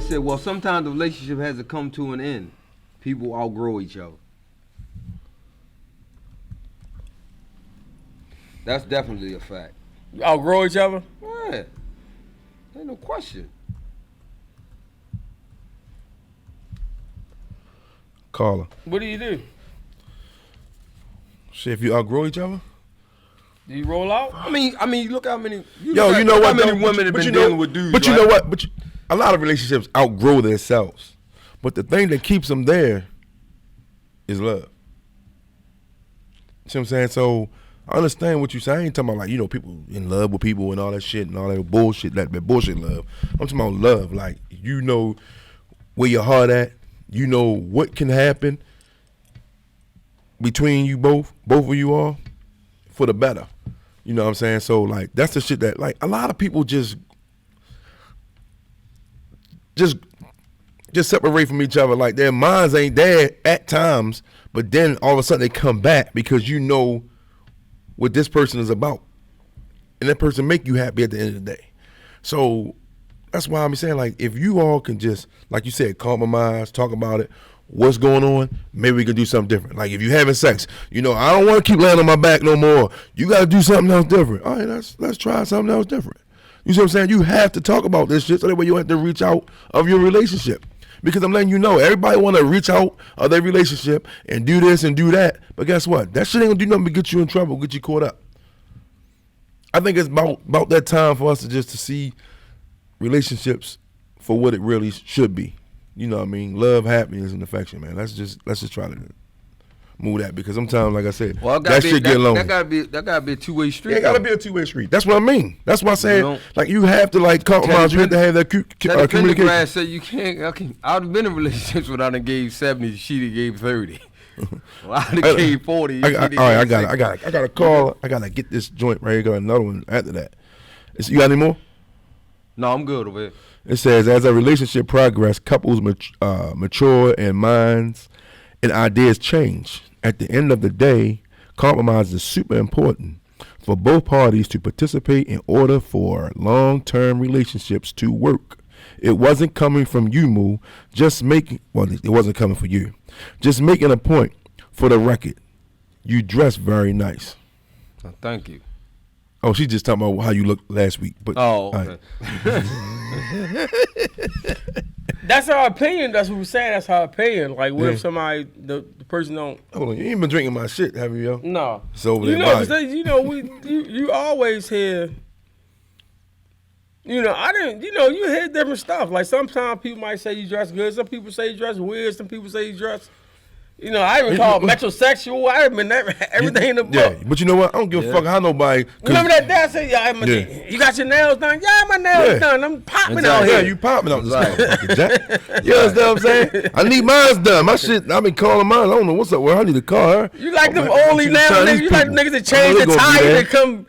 somebody said, well, sometimes the relationship has to come to an end. People outgrow each other. That's definitely a fact. Outgrow each other? Yeah. Ain't no question. Carla. What do you do? Shit, if you outgrow each other? Do you roll out? I mean, look how many. You know what? How many women have been dealing with dudes? But you right? know what? But a lot of relationships outgrow themselves. But the thing that keeps them there is love. See what I'm saying? So I understand what you say. I ain't talking about like, you know, people in love with people and all that shit and all that bullshit, that bullshit love. I'm talking about love. Like, you know where your heart at. You know what can happen between you both of you all for the better. You know what I'm saying? So like, that's the shit that like a lot of people just separate from each other. Like their minds ain't there at times, but then all of a sudden they come back because you know what this person is about. And that person make you happy at the end of the day. So that's why I'm saying, like, if you all can just, like you said, compromise, talk about it, what's going on, maybe we can do something different. Like if you having sex, you know, I don't want to keep laying on my back no more. You got to do something else different. All right, let's try something else different. You see what I'm saying? You have to talk about this shit so that way you don't have to reach out of your relationship. Because I'm letting you know, everybody want to reach out of their relationship and do this and do that. But guess what? That shit ain't going to do nothing but get you in trouble, get you caught up. I think it's about that time for us to see relationships for what it really should be. You know what I mean? Love, happiness, and affection, man. Let's just try to move that, because sometimes, like I said, that shit get lonely. That gotta be a two-way street. Yeah, it gotta be a two-way street. That's what I mean. That's why I said, like, you have to like compromise. You have to have that communication. Grass said you can't. I'd have been in relationships where I done gave 70, she gave 30. Well, I done gave 40. All right, I got a call. I gotta get this joint right here. Got another one after that. You got any more? No, I'm good over here. It says, as a relationship progress, couples mature and minds and ideas change. At the end of the day, compromise is super important for both parties to participate in order for long-term relationships to work. It wasn't coming from you, Moo. It wasn't coming from you. Just making a point for the record. You dress very nice. Oh, thank you. Oh, she's just talking about how you looked last week. But okay. That's our opinion. That's what we're saying. That's our opinion. Like, what if somebody, the person don't? Hold on, you ain't been drinking my shit, have you, yo? No. It's over you there. You always hear. You hear different stuff. Like sometimes people might say you dress good. Some people say you dress weird. Some people say you dress. I even call metrosexual. I admit everything in the book. Yeah, but you know what? I don't give a fuck how nobody. Remember that day I said, you got your nails done? Yeah, my nails done. I'm popping out here. Yeah, you popping out this motherfucker, Jack. You understand what I'm saying? I need mine done. My shit, I've been calling mine. I don't know what's up. Well, I need to call her. You like them only nails, nigga? You like niggas that change the tire that come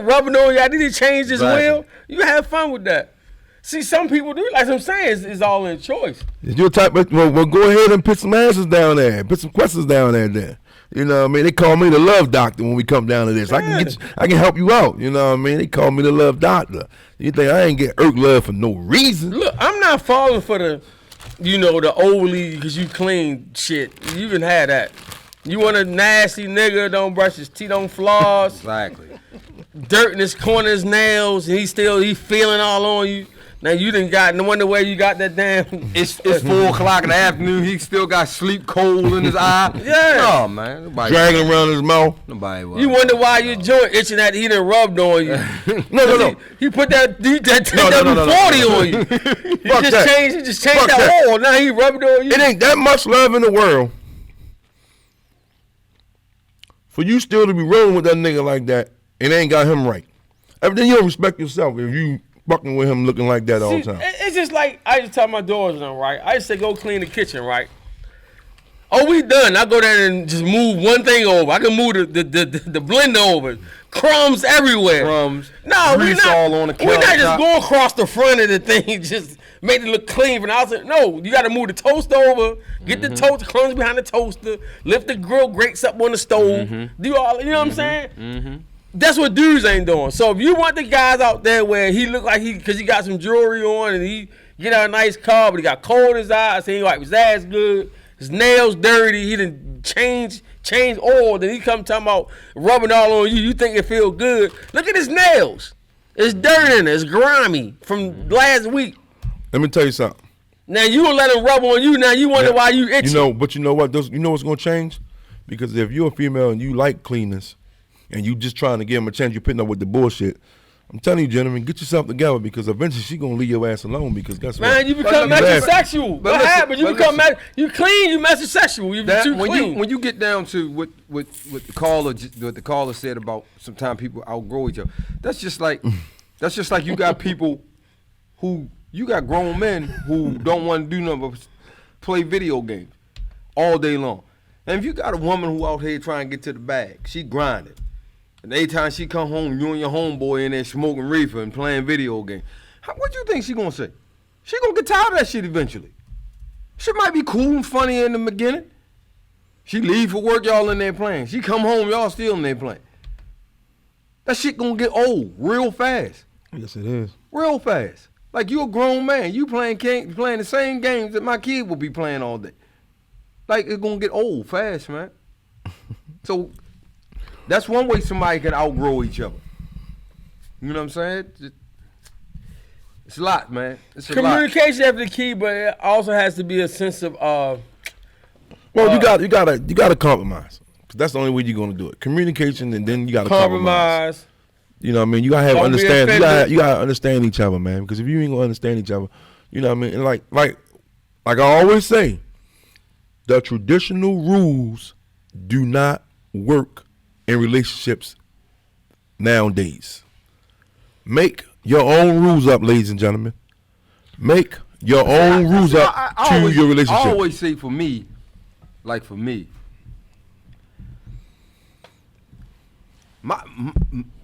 rubbing on you? I need to change this wheel. You have fun with that. See, some people do, like I'm saying, it's all in choice. You're type, well, go ahead and put some answers down there, put some questions down there. Then, you know what I mean? They call me the love doctor when we come down to this. Yeah. I can help you out. You know what I mean? They call me the love doctor. You think I ain't get irk love for no reason? Look, I'm not falling for the overly because you clean shit. You even had that. You want a nasty nigga, don't brush his teeth, don't floss. Exactly. Dirt in his corner, his nails, and he feeling all on you. Now you done got, no wonder where you got that damn. It's 4:00 in the afternoon. He still got sleep cold in his eye. Yeah. Oh man, nobody dragging around his mouth. Nobody. You wonder why your joint itching that he done rubbed on you. No. He put that W40 on you. He just changed that oil. Now he rubbed it on you. It ain't that much love in the world for you still to be rolling with that nigga like that and ain't got him right. Then you don't respect yourself if you fucking with him looking like that all the time. It's just like, I just tell my daughters, right? I just say, go clean the kitchen, right? Oh, we done. I go there and just move one thing over. I can move the blender over. Crumbs everywhere. No, we're not. All on the we're not just going across the front of the thing, just make it look clean from the outside. No, you got to move the toaster over, get the toaster, crumbs behind the toaster, lift the grill grates up on the stove, do all, you know what I'm saying? That's what dudes ain't doing. So if you want the guys out there where he look like because he got some jewelry on and he get out a nice car, but he got cold in his eyes, he ain't like his ass good, his nails dirty, he done change oil, then he come talking about rubbing all on you. You think it feel good? Look at his nails. It's dirt in it. It's grimy from last week. Let me tell you something. Now you gonna let him rub on you. Now you wonder why you itchy. But you know what? You know what's gonna change? Because if you're a female and you like cleanness, and you just trying to give him a chance, you're putting up with the bullshit. I'm telling you, gentlemen, get yourself together because eventually she gonna leave your ass alone because guess what? Man, you become metrosexual. What happened? You become you clean, you metrosexual. You too clean. When you get down to what the caller said about sometimes people outgrow each other, that's just like you got people who you got grown men who don't want to do nothing but play video games all day long. And if you got a woman who out here trying to get to the bag, she grinding. And every time she come home, you and your homeboy in there smoking reefer and playing video games. What you think she gonna say? She gonna get tired of that shit eventually. She might be cool and funny in the beginning. She leave for work, y'all in there playing. She come home, y'all still in there playing. That shit gonna get old real fast. Yes, it is. Real fast. Like you a grown man, you playing the same games that my kid will be playing all day. Like it's gonna get old fast, man. So that's one way somebody can outgrow each other. You know what I'm saying? It's a lot, man. It's a Communication is the key, but it also has to be a sense of. Well, you gotta compromise. Cause that's the only way you're gonna do it. Communication, and then you gotta compromise. You know what I mean? You gotta have understand. You gotta understand each other, man. Because if you ain't gonna understand each other, you know what I mean. And like I always say, the traditional rules do not work in relationships nowadays. Make your own rules up, ladies and gentlemen. Make your own rules up to your relationship. I always say for me,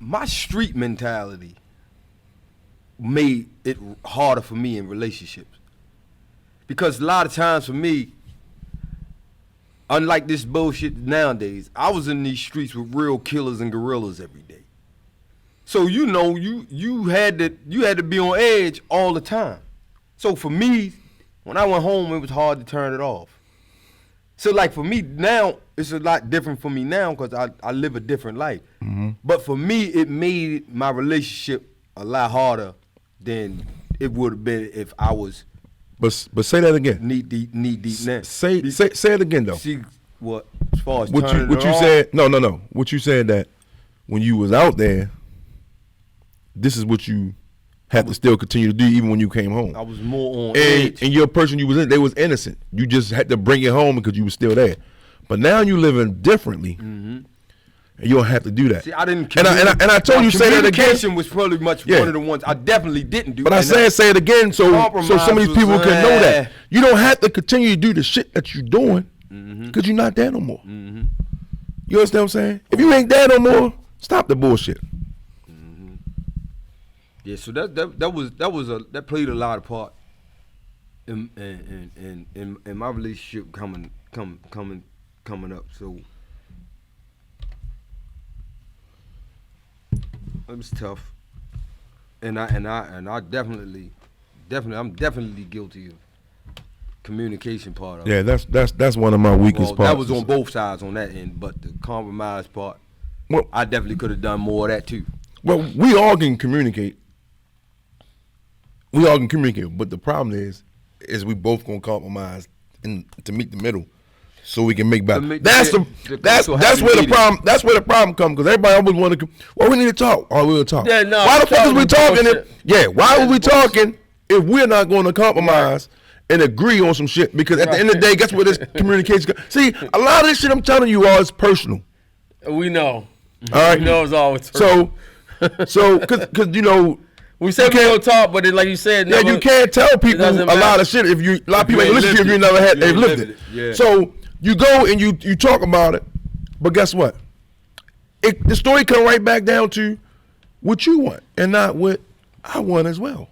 my street mentality made it harder for me in relationships. Because a lot of times for me, unlike this bullshit nowadays, I was in these streets with real killers and gorillas every day. So you know, you had to be on edge all the time. So for me, when I went home, it was hard to turn it off. So like for me now, it's a lot different for me now because I live a different life. Mm-hmm. But for me, it made my relationship a lot harder than it would have been if I was. But say that again. Knee deep now. Say it again though. See what as far as what you said? No. What you said that when you was out there, this is what you had to still continue to do even when you came home. I was more on edge. And your person you was in, they was innocent. You just had to bring it home because you was still there. But now you living differently. Mm-hmm. And you don't have to do that. See, I didn't. And I told you say that again. Communication was probably one of the ones I definitely didn't do. But I said say it again so some of these people can know that you don't have to continue to do the shit that you're doing because you're not there no more. Mm-hmm. You understand what I'm saying? If you ain't there no more, stop the bullshit. Mm-hmm. Yeah. So that played a lot of part in my relationship coming up. So. It was tough, and I definitely, I'm definitely guilty of communication part of it. Yeah, that's one of my weakest parts. That was on both sides on that end, but the compromise part, I definitely could have done more of that too. Well, we all can communicate. But the problem is we both gonna compromise to meet the middle. So we can make better. That's where the problem comes because everybody always want to. Well, we need to talk. Oh, we'll talk. Yeah, no, why the fuck is we talking? Why are we talking if we're not going to compromise and agree on some shit? Because at the end of the day, guess what this communication? See, a lot of this shit I'm telling you all is personal. We know. All right. We know it's always personal. So, because you know. We said we don't talk, but like you said, yeah, you can't tell people a lot of shit if you. A lot of people ain't listen to you if you never had. They've lived it. Yeah. So. You go and you talk about it, but guess what? The story come right back down to what you want and not what I want as well.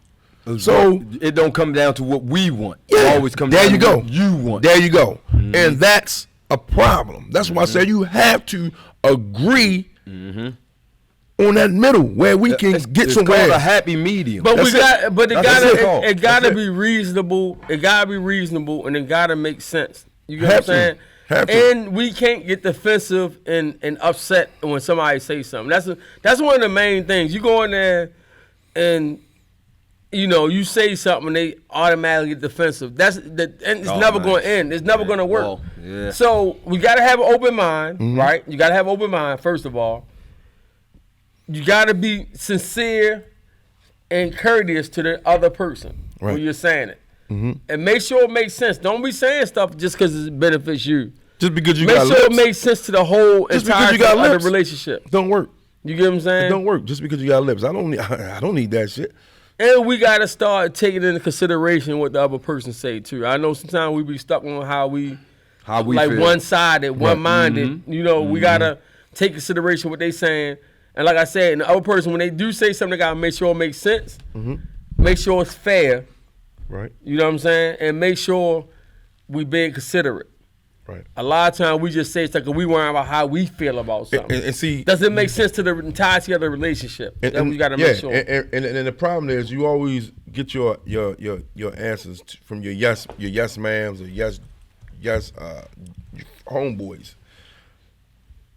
So it don't come down to what we want. Yeah, it always comes down to what you want. There you go. Mm-hmm. And that's a problem. That's why I said you have to agree on that middle where we can get it's somewhere. called a happy medium. But That's it. it That's gotta it. be reasonable. It gotta be reasonable, and it gotta make sense. You get what I'm Have to. saying? Have to. And we can't get defensive and upset when somebody says something. That's one of the main things. You go in there and you say something and they automatically get defensive. And it's never going to end. It's never going to work. Well, yeah. So we got to have an open mind, Mm-hmm. right? You got to have an open mind, first of all. You got to be sincere and courteous to the other person Right. when you're saying it. Mm-hmm. And make sure it makes sense. Don't be saying stuff just because it benefits you. Just because you Make got sure lips, it makes sense to the whole Just because entire you got of the lips. relationship. don't work. You get what I'm It saying? don't work just because you got lips. I don't need that shit. And we gotta start taking into consideration what the other person say too. I know sometimes we be stuck on how we like feel. one-sided, one-minded. We gotta take consideration what they saying. And like I said, and the other person, when they do say something, they gotta make sure it makes sense. Make sure it's fair. Right. You know what I'm saying? And make sure we being considerate. Right. A lot of times we just say stuff because we worry about how we feel about something. And see, Does it make sense to the entirety of the relationship? That's what we gotta make sure. And the problem is you always get your answers from your yes ma'ams or yes homeboys.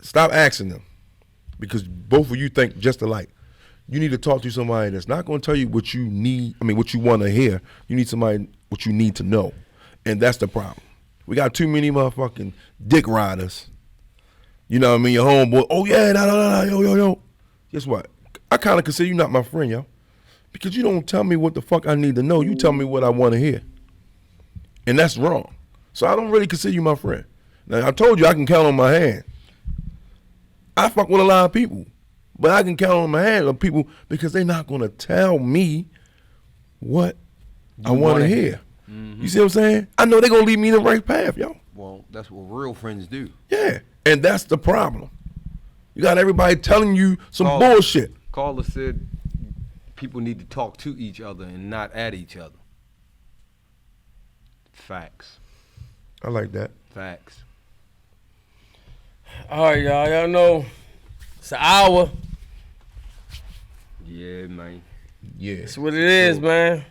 Stop asking them because both of you think just alike. You need to talk to somebody that's not going to tell you what you need. I mean, what you want to hear. You need somebody what you need to know, and that's the problem. We got too many motherfucking dick riders. You know what I mean? Your homeboy, oh yeah, yo. Guess what? I kind of consider you not my friend, yo. Because you don't tell me what the fuck I need to know. You tell me what I want to hear. And that's wrong. So I don't really consider you my friend. Now, I told you I can count on my hand. I fuck with a lot of people. But I can count on my hand of people because they're not going to tell me what I want to hear. You see what I'm saying? I know they're going to lead me in the right path, yo. Well, that's what real friends do. Yeah, and that's the problem. You got everybody telling you some Caller- bullshit. Caller said people need to talk to each other and not at each other. Facts. I like that. Facts. All right, y'all. Y'all know it's an hour. Yeah, man. Yeah. That's what it is, man.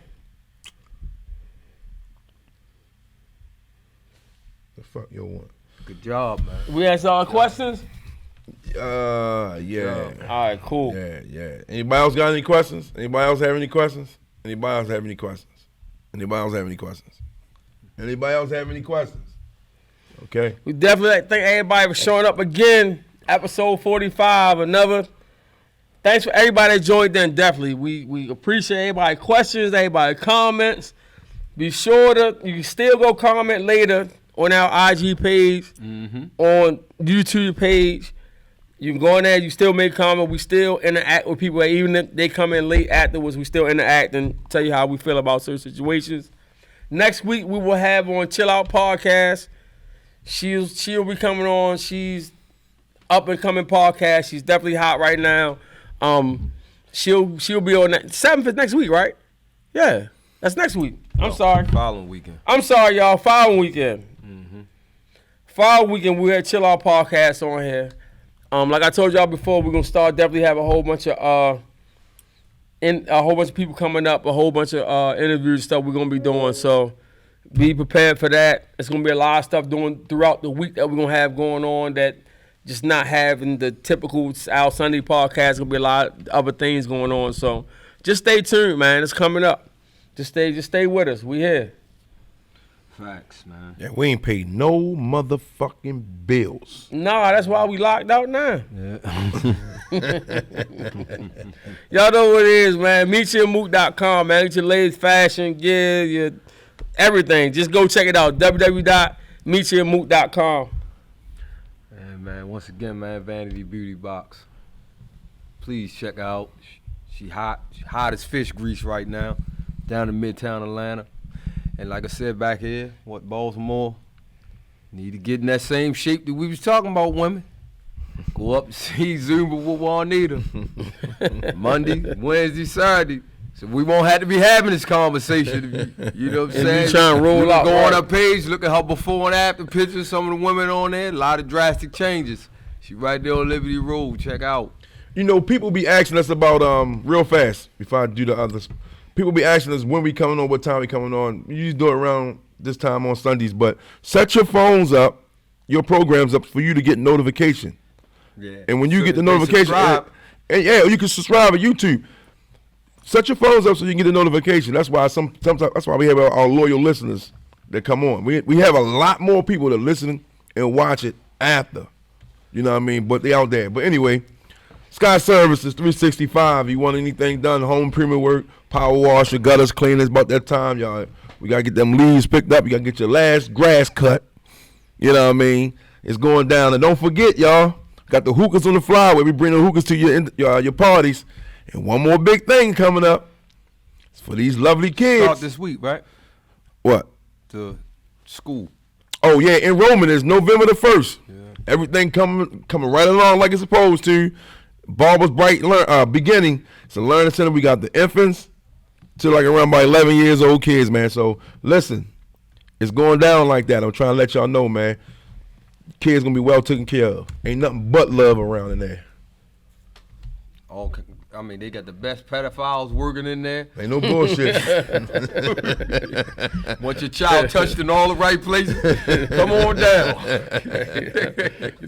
The fuck you want? Good job, man. We asked all questions. Yeah. All right, cool. Yeah. Anybody else got any questions? Anybody else have any questions? Anybody else have any questions? Anybody else have any questions? Anybody else have any questions? Okay. We definitely thank everybody for showing up again. Episode 45, another. Thanks for everybody that joined in. Definitely, we appreciate everybody questions, everybody comments. Be sure to you can still go comment later on our IG page, on YouTube page. You can go in there. You still make comment. We still interact with people, even if they come in late afterwards. We still interact and tell you how we feel about certain situations. Next week we will have on Chill Out Podcast. She'll be coming on. She's up and coming podcast. She's definitely hot right now. She'll be on that 7th is next week, right? Yeah, that's next week. I'm sorry. Following weekend. I'm sorry, y'all. Following weekend. Following weekend we had Chill Out Podcast on here. Like I told y'all before, we're gonna start definitely have a whole bunch of people coming up, a whole bunch of interviews and stuff we're gonna be doing. So be prepared for that. It's gonna be a lot of stuff doing throughout the week that we're gonna have going on that just not having the typical Al Sunday podcast. Gonna be a lot of other things going on. So just stay tuned, man. It's coming up. Just stay with us. We here. Facts, man. Yeah, we ain't paid no motherfucking bills. Nah, that's why we locked out now. Yeah. Y'all know what it is, man. MeetYourMoot.com, man. Get your latest fashion, gear, your everything. Just go check it out. www.meetyourmoot.com. And man, once again, man, Vanity Beauty Box. Please check out. She hot. She hot as fish grease right now. Down in Midtown Atlanta. And like I said back here, Baltimore, need to get in that same shape that we was talking about, women. Go up and see Zumba with Juanita. Monday, Wednesday, Saturday. So we won't have to be having this conversation. You know what I'm saying? You trying to roll out, go right? on her page, look at her before and after pictures, some of the women on there, a lot of drastic changes. She right there on Liberty Road. Check out. you know, people be asking us about real fast before I do the others. People be asking us when we coming on, what time we coming on. We usually do it around this time on Sundays, but set your phones up, your programs up for you to get notification. Yeah. And when you So get the they notification, subscribe. and yeah, you can subscribe to YouTube. Set your phones up so you can get the notification. That's why sometimes that's why we have our loyal listeners that come on. We have a lot more people that listen and watch it after. You know what I mean? But they out there. But anyway, Sky Services 365. You want anything done, home improvement work, power wash, your gutters clean. It's about that time, y'all. We gotta get them leaves picked up. You gotta get your last grass cut. You know what I mean? It's going down. And don't forget, y'all, got the hookahs on the flyway. We bring the hookahs to your parties. And one more big thing coming up. It's for these lovely kids. Start this week, right? What? To school. Oh yeah, enrollment is November the 1st. Yeah. Everything coming right along like it's supposed to. Barbara's Bright beginning. It's a learning center. We got the infants to like around by 11 years old kids, man. So listen, it's going down like that. I'm trying to let y'all know, man. Kids gonna be well taken care of. Ain't nothing but love around in there. I mean, they got the best pedophiles working in there. Ain't no bullshit. Want your child touched in all the right places? Come on down.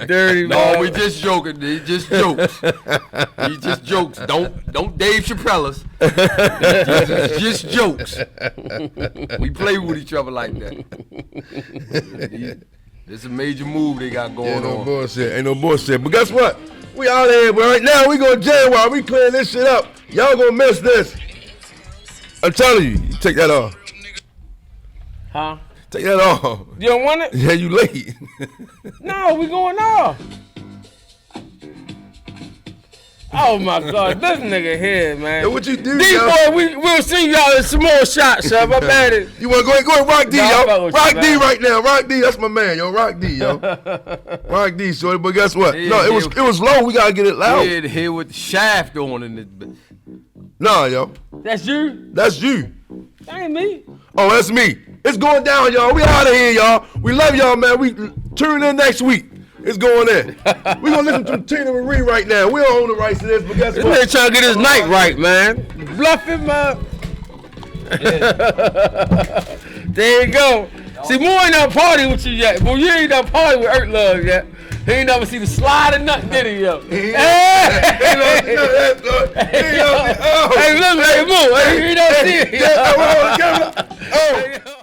Dirty No, man. we just joking. They just jokes. He just jokes. Don't Dave Chappelle us. It's just jokes. We play with each other like that. It's a major move they got going Ain't no on. bullshit. Ain't no bullshit. But guess what? We out here, but right now we going to jail while we clearing this shit up. Y'all gonna miss this. I'm telling you, take that off. Huh? Take that off. You don't want it? Yeah, you late. No, we going off. Oh my God, this nigga here, man. Yo, what you do, D yo? boy, we'll see y'all in some more shots, yo. My bad. You want to go ahead, Rock D, Nah, I fuck yo. with you, Rock D man. right now. Rock D, that's my man, yo. Rock D, yo. Rock D, shorty. But guess what? Yeah, No, it was low. We gotta get it loud. Head here with the shaft on in this bitch. Nah, yo. That's you? That's you. That ain't me. Oh, that's me. It's going down, y'all. We out of here, y'all. We love y'all, man. We tune in next week. It's going in. We gonna listen to Tina Marie right now. We don't own the rights to this, but guess This what? nigga trying to get his night right, man. Bluffing, man. There you go. See, Moore ain't never party with you yet. Boy, you ain't never party with Earth Love yet. He ain't never see the slide or nothing, did he, yo? Hey, look, hey, Moore. Hey, you don't see it. Yeah, oh.